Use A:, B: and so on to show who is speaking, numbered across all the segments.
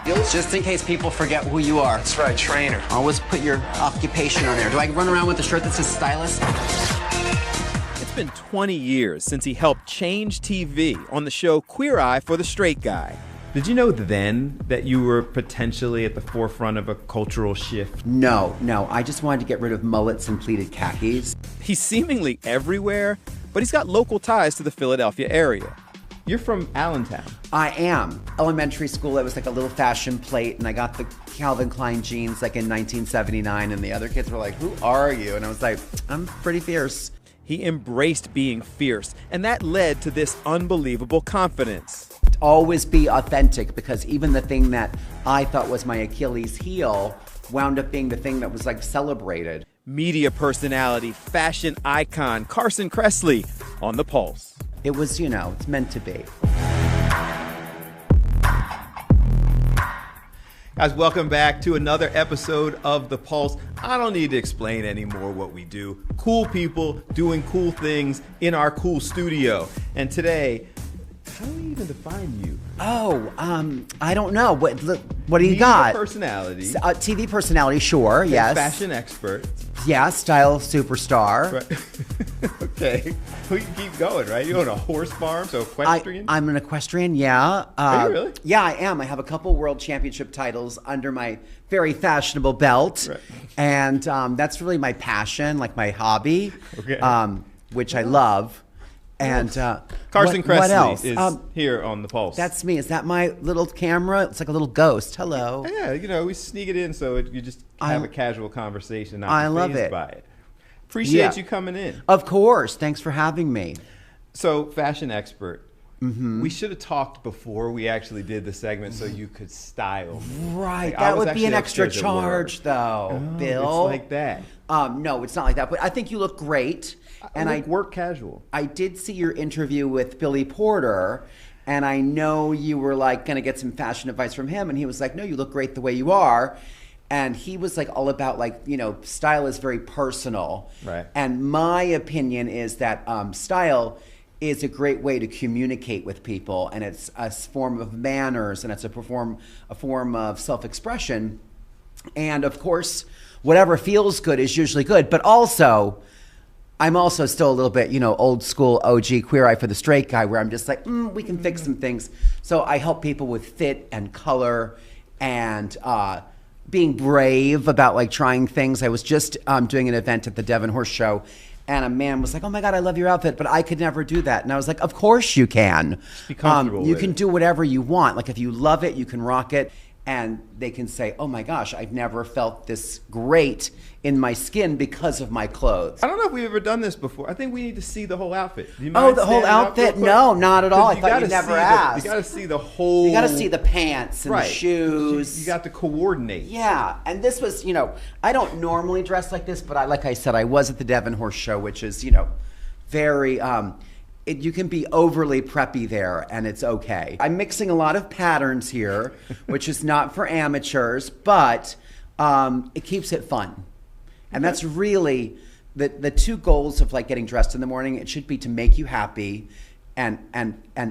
A: Just in case people forget who you are.
B: That's right, trainer.
A: Always put your occupation on there. Do I run around with a shirt that says stylist?
C: It's been 20 years since he helped change TV on the show Queer Eye for the Straight Guy. Did you know then that you were potentially at the forefront of a cultural shift?
A: No. I just wanted to get rid of mullets and pleated khakis.
C: He's seemingly everywhere, but he's got local ties to the Philadelphia area. You're from Allentown.
A: I am. Elementary school, I was like a little fashion plate, and I got the Calvin Klein jeans like in 1979, and the other kids were like, who are you? And I was like, I'm pretty fierce.
C: He embraced being fierce, and that led to this unbelievable confidence.
A: Always be authentic, because even the thing that I thought was my Achilles heel wound up being the thing that was like celebrated.
C: Media personality, fashion icon Carson Kressley on The Pulse.
A: It was, it's meant to be.
C: Guys, welcome back to another episode of The Pulse. I don't need to explain anymore what we do. Cool people doing cool things in our cool studio. And today, how do we even define you?
A: I don't know. What do you got?
C: Personality.
A: TV personality, sure, yes.
C: Fashion expert.
A: Yeah, style superstar.
C: Right. Okay. We can keep going, right? You own a horse farm, so equestrian?
A: I'm an equestrian, yeah.
C: Are you really?
A: Yeah, I am. I have a couple world championship titles under my very fashionable belt.
C: Right.
A: And that's really my passion, like my hobby,
C: Okay.
A: which I love. And
C: Carson
A: what
C: Kressley
A: else?
C: is here on The Pulse.
A: That's me. Is that my little camera? It's like a little ghost. Hello.
C: Yeah, we sneak it in so you just have a casual conversation. Not
A: I love
C: fazed
A: it.
C: By it. Appreciate you coming in.
A: Of course. Thanks for having me.
C: So, fashion expert. Mm-hmm. We should have talked before we actually did the segment so you could style me.
A: Right.
C: Like,
A: that would be an extra charge, though, Bill.
C: It's like that.
A: No, it's not like that. But I think you look great.
C: And I work casual.
A: I did see your interview with Billy Porter, and I know you were like going to get some fashion advice from him, and he was like, no, you look great the way you are. And he was like all about style is very personal.
C: Right.
A: And my opinion is that style is a great way to communicate with people, and it's a form of manners, and it's a form of self-expression. And of course, whatever feels good is usually good, but also I'm also still a little bit, old school OG Queer Eye for the Straight Guy, where I'm just like, we can fix some things. So I help people with fit and color and being brave about trying things. I was just doing an event at the Devon Horse Show, and a man was like, oh my God, I love your outfit, but I could never do that. And I was like, of course you can.
C: Just be comfortable
A: you
C: with
A: can
C: it.
A: do whatever you want. Like if you love it, you can rock it. And they can say, oh my gosh, I've never felt this great in my skin because of my clothes.
C: I don't know if we've ever done this before. I think we need to see the whole outfit. Do you
A: Oh,
C: mind
A: the whole
C: standing up real
A: outfit?
C: quick?
A: No, not at all. I
C: 'Cause
A: thought you never asked.
C: You got to see the whole.
A: You got to see the pants and the shoes.
C: You got to coordinate.
A: Yeah, and this was, I don't normally dress like this, but like I said, I was at the Devon Horse Show, which is, very, you can be overly preppy there, and it's okay. I'm mixing a lot of patterns here, which is not for amateurs, but it keeps it fun. And that's really the two goals of getting dressed in the morning. It should be to make you happy and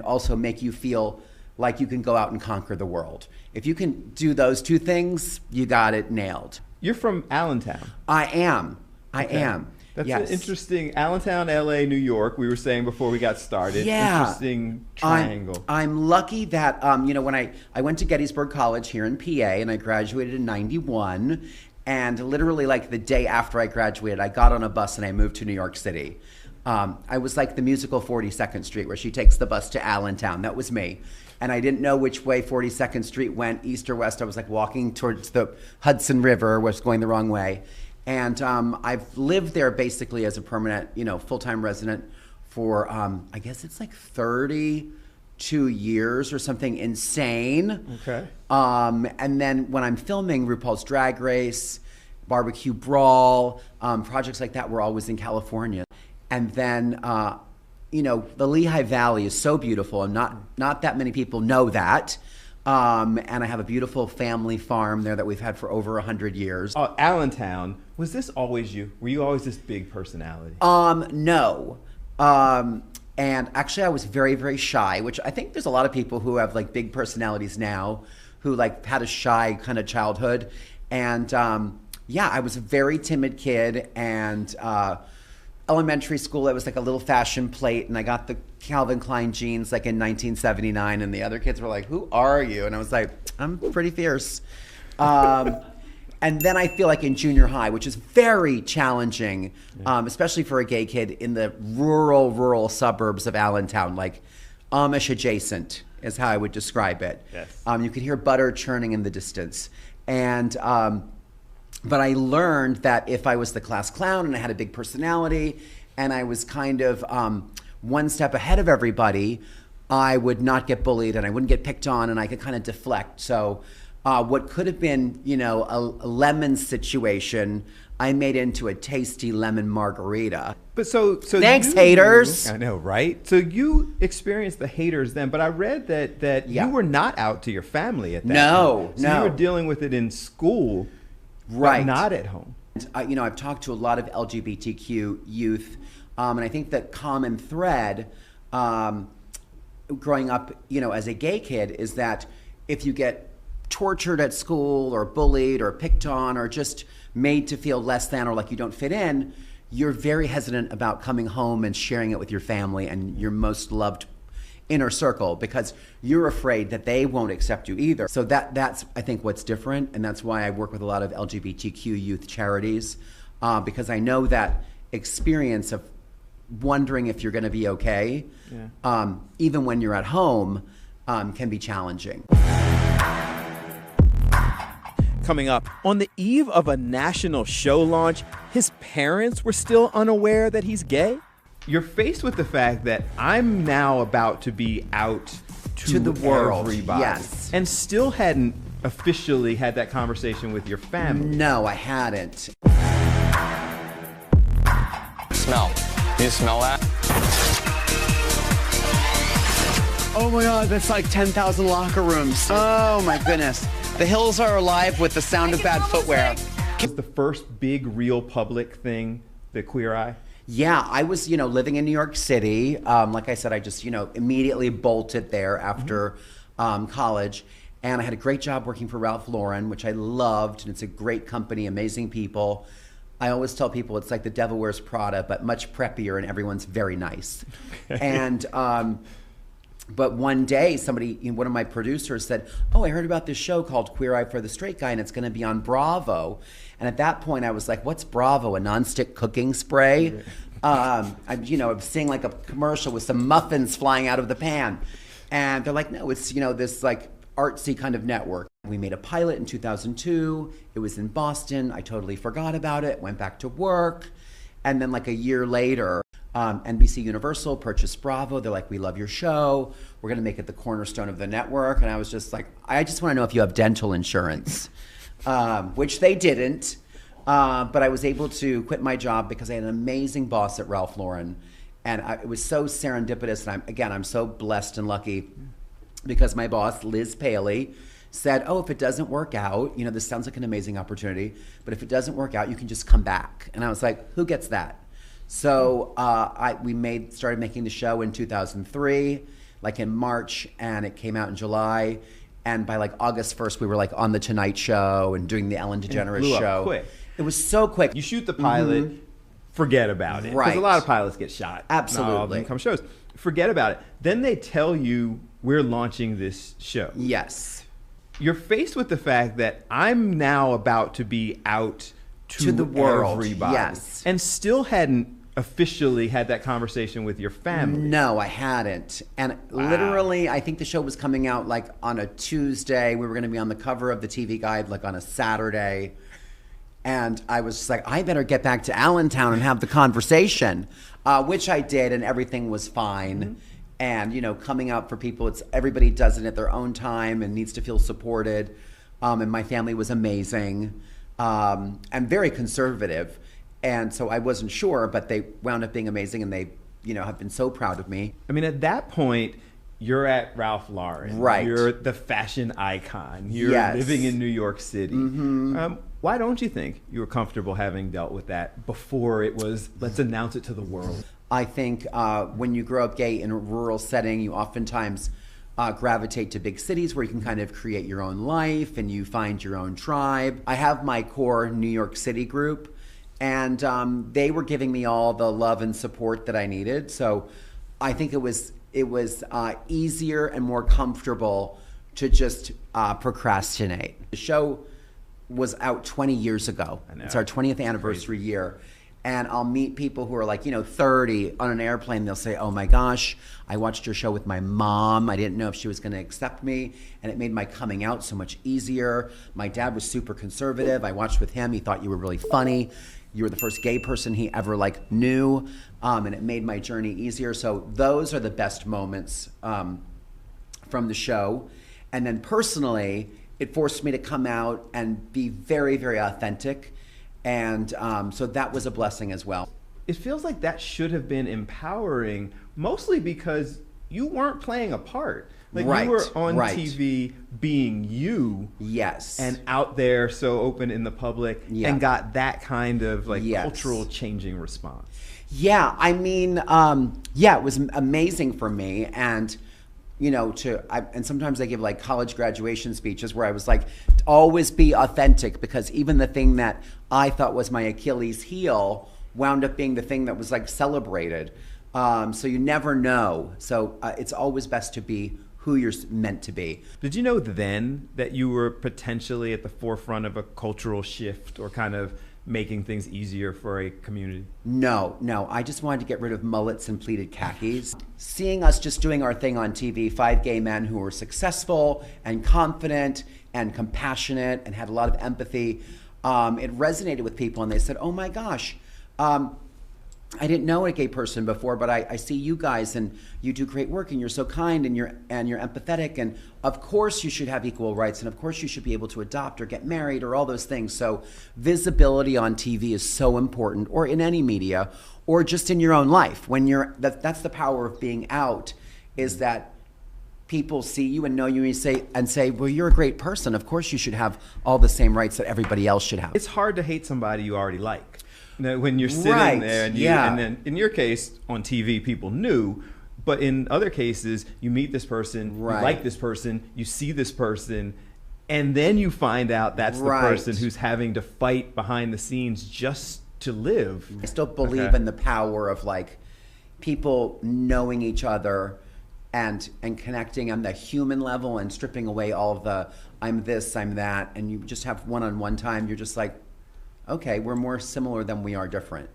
A: also make you feel like you can go out and conquer the world. If you can do those two things, you got it nailed.
C: You're from Allentown.
A: I am.
C: That's
A: yes.
C: an interesting, Allentown, LA, New York, we were saying before we got started.
A: Yeah.
C: Interesting triangle.
A: I'm lucky that, when I went to Gettysburg College here in PA, and I graduated in 91, and literally the day after I graduated, I got on a bus and I moved to New York City. I was like the musical 42nd Street, where she takes the bus to Allentown. That was me. And I didn't know which way 42nd Street went, east or west. I was walking towards the Hudson River, was going the wrong way. And I've lived there basically as a permanent, full-time resident for, I guess it's 32 years or something insane.
C: Okay.
A: And then when I'm filming RuPaul's Drag Race, Barbecue Brawl, projects like that, we're always in California. And then, the Lehigh Valley is so beautiful, and not that many people know that. And I have a beautiful family farm there that we've had for over 100 years.
C: Allentown, was this always you? Were you always this big personality?
A: No. And actually I was very, very shy, which I think there's a lot of people who have big personalities now who like had a shy kind of childhood. And yeah, I was a very timid kid, and elementary school, I was like a little fashion plate, and I got the Calvin Klein jeans like in 1979, and the other kids were like, who are you? And I was like, I'm pretty fierce. And then I feel like in junior high, which is very challenging, especially for a gay kid in the rural suburbs of Allentown, like Amish adjacent is how I would describe it.
C: Yes.
A: You could hear butter churning in the distance. And but I learned that if I was the class clown and I had a big personality and I was kind of one step ahead of everybody, I would not get bullied and I wouldn't get picked on, and I could kind of deflect. So what could have been, you know, a lemon situation, I made into a tasty lemon margarita.
C: But so
A: thanks, haters.
C: I know, right? So you experienced the haters then, but I read that
A: Yeah.
C: you were not out to your family at that
A: No,
C: point. So
A: no.
C: you were dealing with it in school,
A: Right.
C: but not at home.
A: You know, I've talked to a lot of LGBTQ youth, and I think the common thread growing up, you know, as a gay kid is that if you get tortured at school or bullied or picked on or just made to feel less than or like you don't fit in, you're very hesitant about coming home and sharing it with your family and your most loved inner circle, because you're afraid that they won't accept you either. So that's I think what's different, and that's why I work with a lot of LGBTQ youth charities, because I know that experience of wondering if you're going to be okay, even when you're at home, can be challenging.
C: Coming up, on the eve of a national show launch, his parents were still unaware that he's gay? You're faced with the fact that I'm now about to be out to
A: the world,
C: everybody.
A: yes.
C: And still hadn't officially had that conversation with your family.
A: No, I hadn't.
B: Smell. Do you smell that?
A: Oh my God, that's like 10,000 locker rooms. Oh my goodness. The hills are alive with the sound of bad footwear.
C: Was the first big, real public thing the Queer Eye?
A: Yeah, I was, you know, living in New York City. Like I said, I just, you know, immediately bolted there after college. And I had a great job working for Ralph Lauren, which I loved. And it's a great company, amazing people. I always tell people it's like the Devil Wears Prada, but much preppier, and everyone's very nice. And but one day, one of my producers said, "Oh, I heard about this show called Queer Eye for the Straight Guy, and it's going to be on Bravo." And at that point, I was like, "What's Bravo? A nonstick cooking spray?" I was seeing like a commercial with some muffins flying out of the pan, and they're like, "No, it's this like artsy kind of network." We made a pilot in 2002. It was in Boston. I totally forgot about it. Went back to work, and then like a year later, NBC Universal purchased Bravo. They're like, "We love your show. We're going to make it the cornerstone of the network." And I was just like, "I just want to know if you have dental insurance," which they didn't. But I was able to quit my job because I had an amazing boss at Ralph Lauren. And it was so serendipitous. And I'm so blessed and lucky because my boss, Liz Paley, said, "Oh, if it doesn't work out, this sounds like an amazing opportunity, but if it doesn't work out, you can just come back." And I was like, "Who gets that?" So we started making the show in 2003, like in March, and it came out in July. And by like August 1st, we were like on the Tonight Show and doing the Ellen DeGeneres
C: blew up
A: show.
C: quick.
A: It was so quick.
C: You shoot the pilot, forget about it.
A: Right.
C: Because a lot of pilots get shot.
A: Absolutely.
C: Not all of them come shows. Forget about it. Then they tell you, we're launching this show.
A: Yes.
C: You're faced with the fact that I'm now about to be out to
A: the world.
C: everybody.
A: Yes.
C: And still hadn't officially had that conversation with your family.
A: No, I hadn't. And literally, I think the show was coming out like on a Tuesday. We were going to be on the cover of the TV Guide like on a Saturday. And I was just like, I better get back to Allentown and have the conversation, which I did, and everything was fine. And, coming out for people, everybody does it at their own time and needs to feel supported. And my family was amazing and very conservative. And so I wasn't sure, but they wound up being amazing, and they, have been so proud of me.
C: I mean, at that point, you're at Ralph Lauren.
A: Right.
C: You're the fashion icon. You're
A: Yes.
C: living in New York City. Why don't you think you were comfortable having dealt with that before it was, let's announce it to the world?
A: I think when you grow up gay in a rural setting, you oftentimes gravitate to big cities where you can kind of create your own life and you find your own tribe. I have my core New York City group, and they were giving me all the love and support that I needed. So I think it was easier and more comfortable to just procrastinate. The show was out 20 years ago. It's our 20th anniversary year. And I'll meet people who are like, 30 on an airplane. They'll say, oh my gosh, I watched your show with my mom. I didn't know if she was going to accept me. And it made my coming out so much easier. My dad was super conservative. I watched with him. He thought you were really funny. You were the first gay person he ever knew. And it made my journey easier. So those are the best moments from the show. And then personally, it forced me to come out and be very, very authentic. And so that was a blessing as well.
C: It feels like that should have been empowering, mostly because you weren't playing a part. Like you were on TV being you.
A: Yes.
C: And out there so open in the public and got that kind of cultural changing response.
A: Yeah, I mean, it was amazing for me. And and sometimes I give college graduation speeches where I was like, always be authentic, because even the thing that I thought was my Achilles heel wound up being the thing that was celebrated. So you never know. So it's always best to be who you're meant to be.
C: Did you know then that you were potentially at the forefront of a cultural shift, or kind of making things easier for a community?
A: No. I just wanted to get rid of mullets and pleated khakis. Seeing us just doing our thing on TV, 5 gay men who were successful and confident and compassionate and had a lot of empathy, it resonated with people, and they said, oh my gosh, I didn't know a gay person before, but I see you guys and you do great work and you're so kind and you're empathetic, and of course you should have equal rights, and of course you should be able to adopt or get married or all those things. So visibility on TV is so important, or in any media, or just in your own life. When that's the power of being out, is that people see you and know you and say, well, you're a great person. Of course you should have all the same rights that everybody else should have.
C: It's hard to hate somebody you already like. When you're sitting there and then in your case on TV people knew, but in other cases you meet this person, you like this person, you see this person, and then you find out that's the person who's having to fight behind the scenes just to live.
A: I still believe in the power of people knowing each other and connecting on the human level and stripping away all of the I'm this, I'm that, and you just have one-on-one time. You're just like, okay, we're more similar than we are different.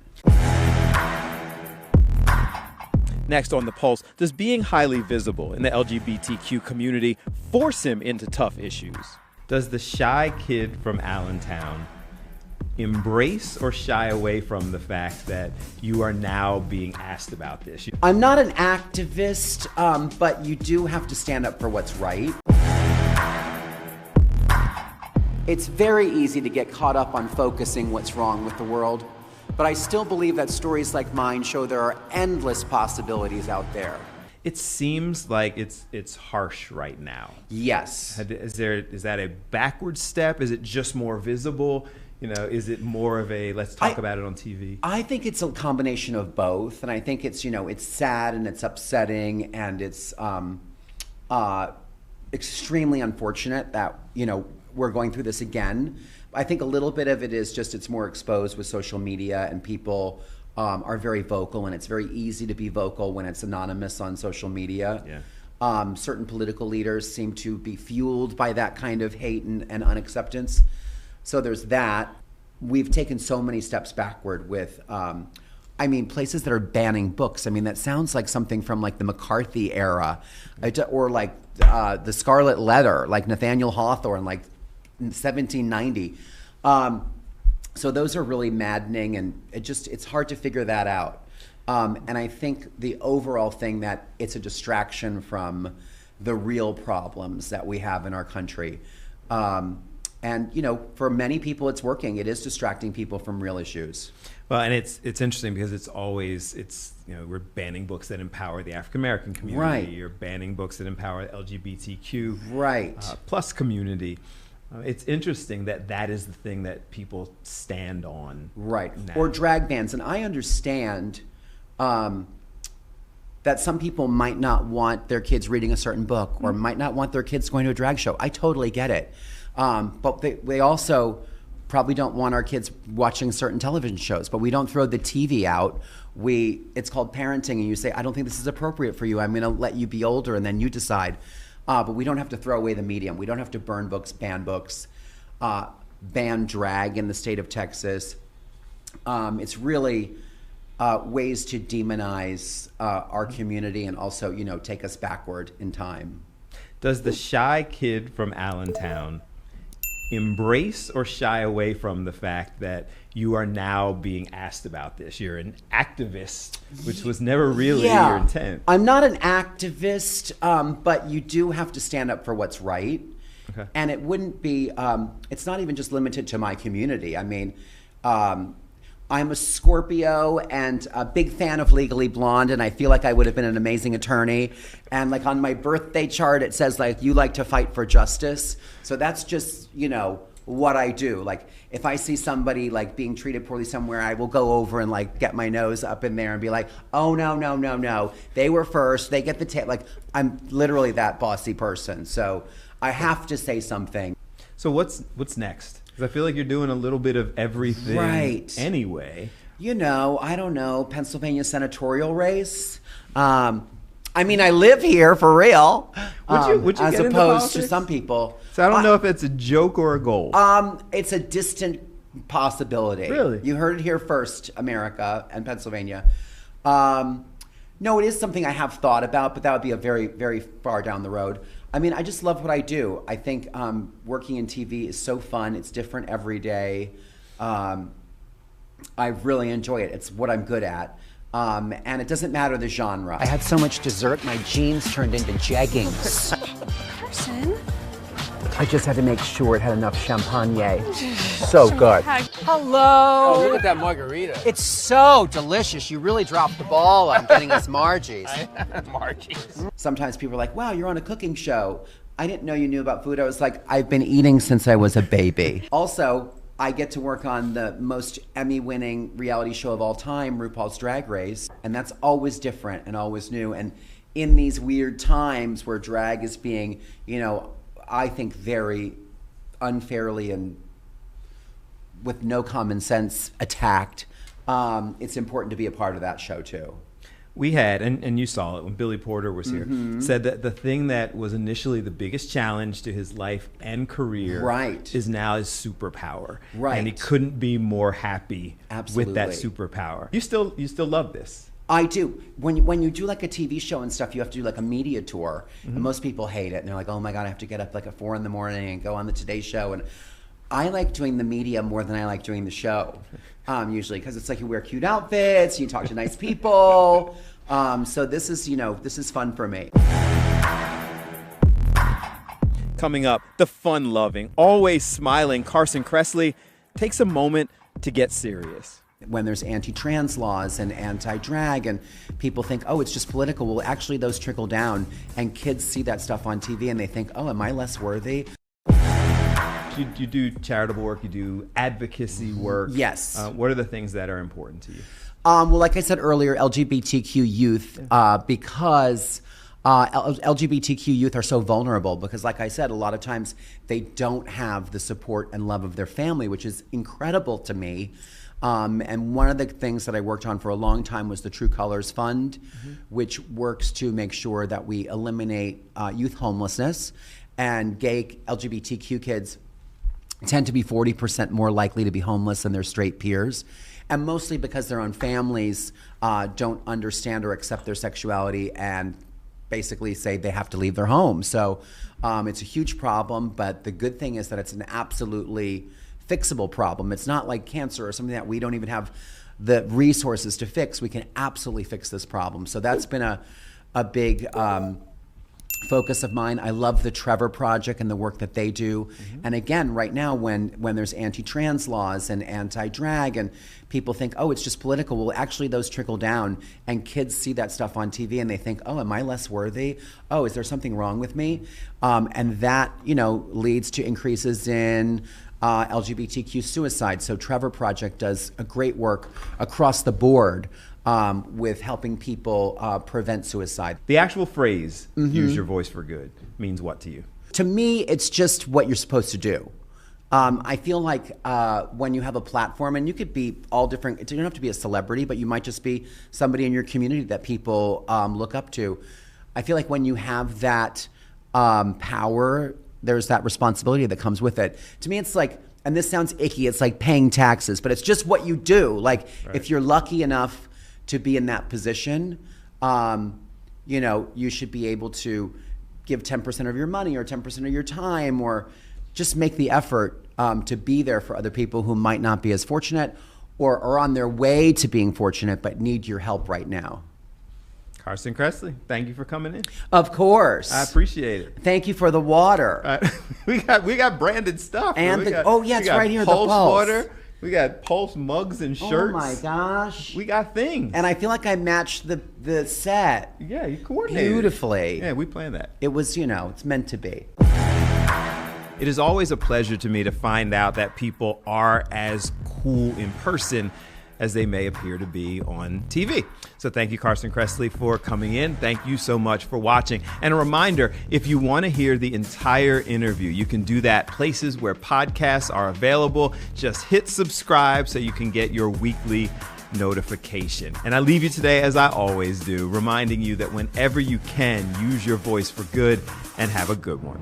C: Next on The Pulse, does being highly visible in the LGBTQ community force him into tough issues? Does the shy kid from Allentown embrace or shy away from the fact that you are now being asked about this?
A: I'm not an activist, but you do have to stand up for what's right. It's very easy to get caught up on focusing what's wrong with the world, but I still believe that stories like mine show there are endless possibilities out there.
C: It seems like it's harsh right now.
A: Yes.
C: Is that a backward step? Is it just more visible? Is it more of a let's talk about it on TV?
A: I think it's a combination of both, and I think it's it's sad and it's upsetting and it's extremely unfortunate that we're going through this again. I think a little bit of it is just it's more exposed with social media, and people are very vocal, and it's very easy to be vocal when it's anonymous on social media. Yeah. Certain political leaders seem to be fueled by that kind of hate and unacceptance. So there's that. We've taken so many steps backward with places that are banning books. That sounds like something from the McCarthy era, or the Scarlet Letter, like Nathaniel Hawthorne, in 1790. So those are really maddening, and it's hard to figure that out. And I think the overall thing that it's a distraction from the real problems that we have in our country. And for many people it's working. It is distracting people from real issues.
C: Well, and it's interesting because we're banning books that empower the African American community.
A: Right.
C: You're banning books that empower the LGBTQ plus community. It's interesting that is the thing that people stand on.
A: Right.
C: Now.
A: Or drag bans. And I understand that some people might not want their kids reading a certain book or might not want their kids going to a drag show. I totally get it. But they also probably don't want our kids watching certain television shows, but we don't throw the TV out. It's called parenting, and you say, I don't think this is appropriate for you. I'm going to let you be older, and then you decide. But we don't have to throw away the medium. We don't have to burn books, ban drag in the state of Texas. It's really ways to demonize our community and also, take us backward in time.
C: Does the shy kid from Allentown embrace or shy away from the fact that you are now being asked about this? You're an activist, which was never really your intent.
A: I'm not an activist, but you do have to stand up for what's right.
C: Okay.
A: And it wouldn't be, it's not even just limited to my community. I mean, I'm a Scorpio and a big fan of Legally Blonde, and I feel like I would have been an amazing attorney. And like on my birthday chart, it says like, you like to fight for justice. So that's just, what I do. Like if I see somebody like being treated poorly somewhere, I will go over and like get my nose up in there and be like, oh, no. They were first, they get the tip. Like I'm literally that bossy person. So I have to say something.
C: So what's next? I feel like you're doing a little bit of everything anyway.
A: I don't know, Pennsylvania senatorial race. I mean, I live here for real.
C: Would you
A: as
C: get
A: opposed to some people.
C: So I don't know if it's a joke or a goal.
A: It's a distant possibility.
C: Really?
A: You heard it here first, America and Pennsylvania. No, it is something I have thought about, but that would be a very, very far down the road. I mean, I just love what I do. I think working in TV is so fun. It's different every day. I really enjoy it. It's what I'm good at. And it doesn't matter the genre. I had so much dessert, my jeans turned into jeggings.
D: Carson?
A: I just had to make sure it had enough champagne. So good.
D: Hello.
B: Oh, look at that margarita.
E: It's so delicious. You really dropped the ball on getting us Margie's.
B: Margie's.
A: Sometimes people are like, wow, you're on a cooking show. I didn't know you knew about food. I was like, I've been eating since I was a baby. Also, I get to work on the most Emmy-winning reality show of all time, RuPaul's Drag Race. And that's always different and always new. And in these weird times where drag is being, I think very unfairly and with no common sense attacked, it's important to be a part of that show too.
C: We had, and you saw it when Billy Porter was here, said that the thing that was initially the biggest challenge to his life and career is now his superpower.
A: Right.
C: And he couldn't be more happy
A: Absolutely.
C: with that superpower. You still love this.
A: I do. When you do like a TV show and stuff, you have to do like a media tour. And most people hate it. And they're like, oh my God, I have to get up like at 4 a.m. and go on the Today Show. And I like doing the media more than I like doing the show, usually, because it's like you wear cute outfits, you talk to nice people. So this is fun for me.
C: Coming up, the fun-loving, always smiling Carson Kressley takes a moment to get serious.
A: When there's anti-trans laws and anti-drag and people think, oh, it's just political. Well, actually those trickle down and kids see that stuff on TV and they think, oh, am I less worthy?
C: You do charitable work, you do advocacy work.
A: Yes.
C: What are the things that are important to you?
A: Well, like I said earlier, LGBTQ youth, because LGBTQ youth are so vulnerable because, like I said, a lot of times they don't have the support and love of their family, which is incredible to me. And one of the things that I worked on for a long time was the True Colors Fund, which works to make sure that we eliminate youth homelessness, and gay LGBTQ kids tend to be 40% more likely to be homeless than their straight peers. And mostly because their own families don't understand or accept their sexuality and basically say they have to leave their home. So it's a huge problem, but the good thing is that it's an absolutely fixable problem. It's not like cancer or something that we don't even have the resources to fix. We can absolutely fix this problem. So that's been a big focus of mine. I love the Trevor Project and the work that they do. And again, right now when there's anti-trans laws and anti-drag and people think, oh, it's just political. Well, actually those trickle down and kids see that stuff on TV and they think, oh, am I less worthy? Oh, is there something wrong with me? And that, leads to increases in LGBTQ suicide. So Trevor Project does a great work across the board with helping people prevent suicide.
C: The actual phrase, use your voice for good, means what to you?
A: To me, it's just what you're supposed to do. I feel like when you have a platform, and you could be all different, you don't have to be a celebrity, but you might just be somebody in your community that people look up to. I feel like when you have that power, there's that responsibility that comes with it. To me, it's like, and this sounds icky, it's like paying taxes, but it's just what you do. Like, if you're lucky enough to be in that position, you should be able to give 10% of your money or 10% of your time, or just make the effort to be there for other people who might not be as fortunate or are on their way to being fortunate but need your help right now.
C: Carson Kressley, thank you for coming in.
A: Of course.
C: I appreciate it.
A: Thank you for the water.
C: We got branded stuff.
A: And it's right here, the
C: Pulse
A: Pulse.
C: water. We got Pulse mugs and shirts.
A: Oh my gosh.
C: We got things.
A: And I feel like I matched the set.
C: Yeah, you coordinated.
A: Beautifully.
C: Yeah, we planned that.
A: It was, it's meant to be.
C: It is always a pleasure to me to find out that people are as cool in person as they may appear to be on TV. So thank you, Carson Kressley, for coming in. Thank you so much for watching. And a reminder, if you want to hear the entire interview, you can do that places where podcasts are available. Just hit subscribe so you can get your weekly notification. And I leave you today, as I always do, reminding you that whenever you can, use your voice for good, and have a good one.